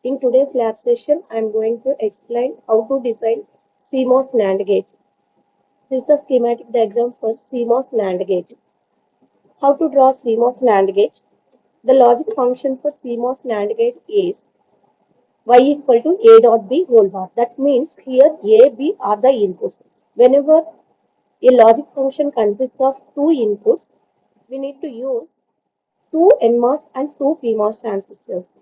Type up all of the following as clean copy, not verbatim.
In today's lab session, I am going to explain how to design CMOS NAND gate. This is the schematic diagram for CMOS NAND gate. How to draw CMOS NAND gate? The logic function for CMOS NAND gate is y equal to a dot b whole bar. That means here a, b are the inputs. Whenever a logic function consists of two inputs, we need to use two NMOS and two PMOS transistors.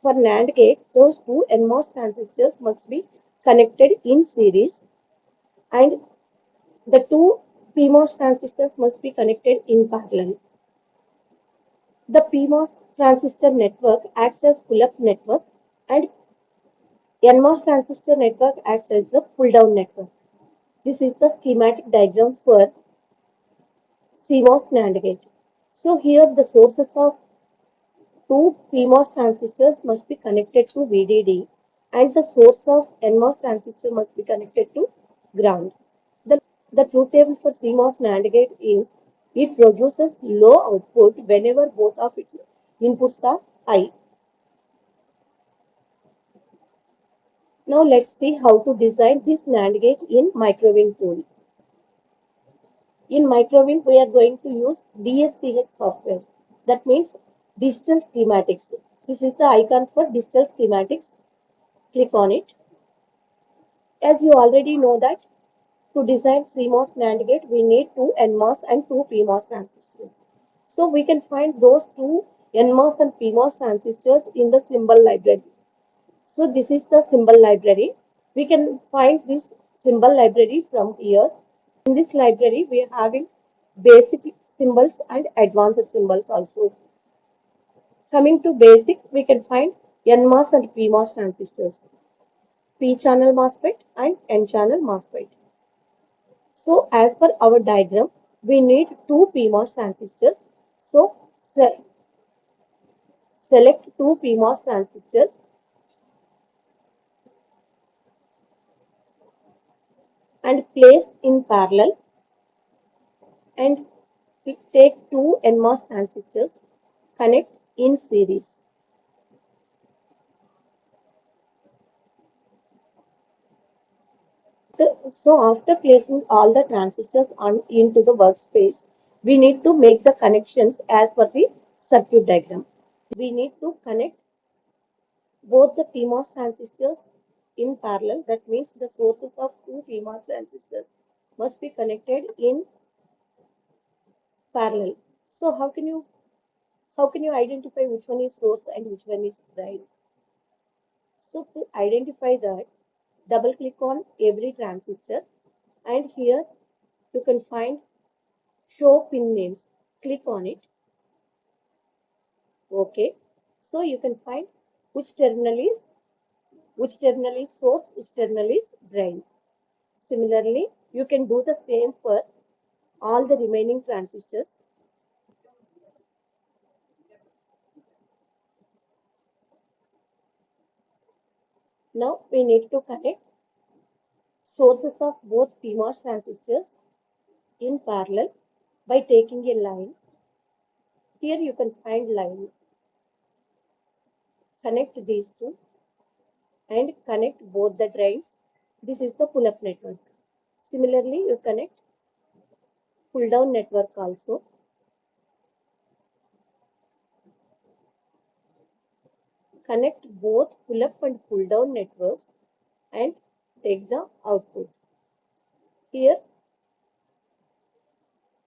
For NAND gate, those two NMOS transistors must be connected in series and the two PMOS transistors must be connected in parallel. The PMOS transistor network acts as pull-up network and NMOS transistor network acts as the pull-down network. This is the schematic diagram for CMOS NAND gate. So here the sources of two PMOS transistors must be connected to VDD and the source of NMOS transistor must be connected to ground. The truth table for CMOS NAND gate is it produces low output whenever both of its inputs are high. Now let's see how to design this NAND gate in Microwind tool. In Microwind, we are going to use DSCH software. That means digital schematics. This is the icon for digital schematics. Click on it. As you already know that to design CMOS NAND gate, we need two NMOS and two PMOS transistors. So we can find those two NMOS and PMOS transistors in the symbol library. So this is the symbol library. We can find this symbol library from here. In this library, we are having basic symbols and advanced symbols also. Coming to basic, we can find NMOS and PMOS transistors, P-channel MOSFET and N-channel MOSFET. So as per our diagram, we need two PMOS transistors. So select two PMOS transistors and place in parallel and take two NMOS transistors, connect in series. So after placing all the transistors into the workspace, we need to make the connections as per the circuit diagram. We need to connect both the PMOS transistors in parallel. That means the sources of two PMOS transistors must be connected in parallel. So how can you identify which one is source and which one is drain? So to identify that, double click on every transistor and here you can find show pin names. Click on it. Okay. So you can find which terminal is source, which terminal is drain. Similarly, you can do the same for all the remaining transistors. Now we need to connect sources of both PMOS transistors in parallel by taking a line. Here you can find line. Connect these two and connect both the drains. This is the pull-up network. Similarly, you connect pull-down network also. Connect both pull-up and pull-down networks and take the output. Here,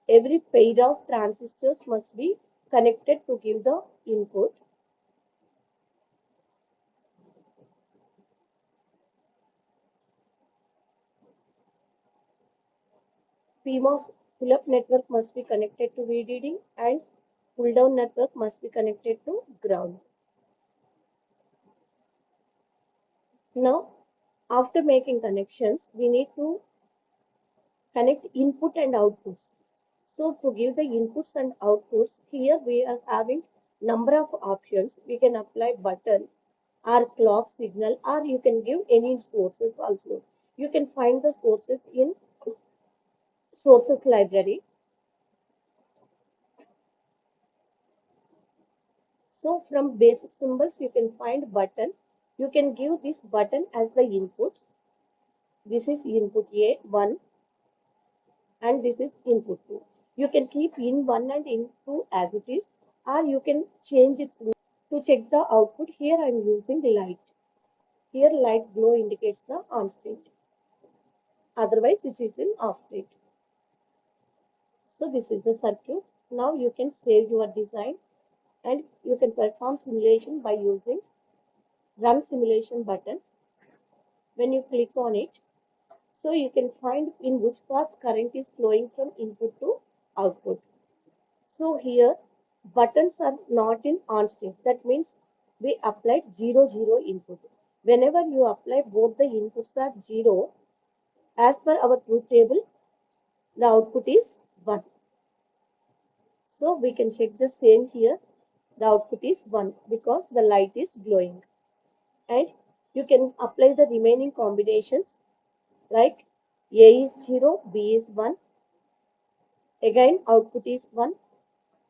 every pair of transistors must be connected to give the input. PMOS pull-up network must be connected to VDD and pull-down network must be connected to ground. Now, after making connections, we need to connect input and outputs. So to give the inputs and outputs, here we are having number of options. We can apply button or clock signal or you can give any sources also. You can find the sources in sources library. So from basic symbols, you can find button. You can give this button as the input. This is input A, 1, and this is input 2. You can keep in 1 and in 2 as it is, or you can change it to check the output. Here I am using light. Here light glow indicates the on state. Otherwise, it is in off state. So this is the circuit. Now you can save your design and you can perform simulation by using run simulation button. When you click on it, so you can find in which path current is flowing from input to output. So here buttons are not in on state. That means we applied 0 0 input. Whenever you apply both the inputs are 0, as per our truth table, the output is 1. So we can check the same here. The output is 1 because the light is glowing. And you can apply the remaining combinations like A is 0, B is 1. Again output is 1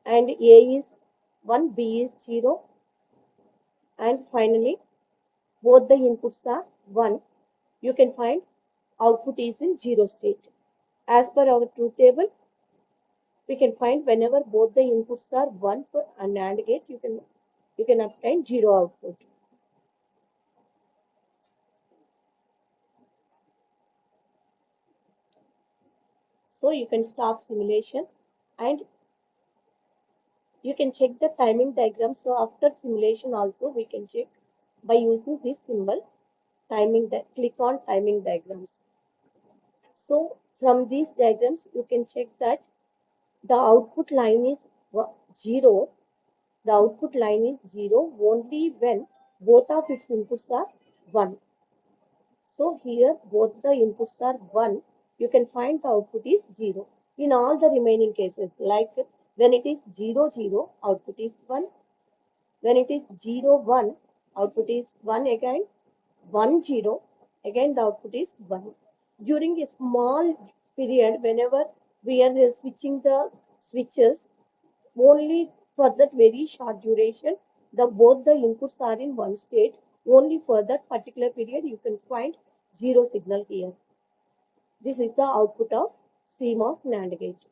and A is 1, B is 0. And finally both the inputs are 1. You can find output is in 0 state. As per our truth table, we can find whenever both the inputs are 1 for a NAND gate, you can obtain 0 output. So you can stop simulation and you can check the timing diagram. So after simulation also we can check by using this symbol click on timing diagrams. So from these diagrams you can check that the output line is 0. The output line is 0 only when both of its inputs are 1. So here both the inputs are 1. You can find the output is 0. In all the remaining cases, like when it is 0 0, output is 1. When it is 0 1, output is 1 again. 1 0, again the output is 1. During a small period, whenever we are switching the switches, only for that very short duration, both the inputs are in one state. Only for that particular period, you can find 0 signal here. This is the output of CMOS NAND gate.